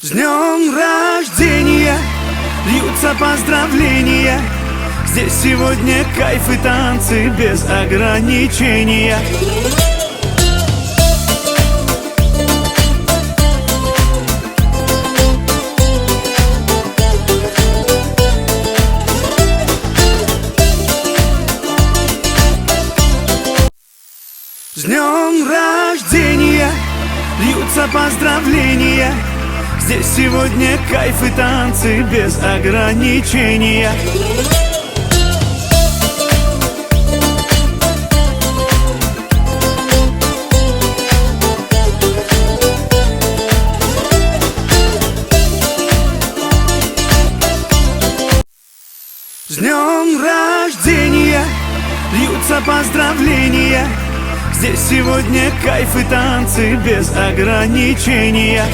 С днем рождения льются поздравления. Здесь сегодня кайф и танцы без ограничения. С днем рождения льются поздравления. Здесь сегодня кайф и танцы без ограничения. С днем рождения льются поздравления. Здесь сегодня кайф и танцы без ограничения.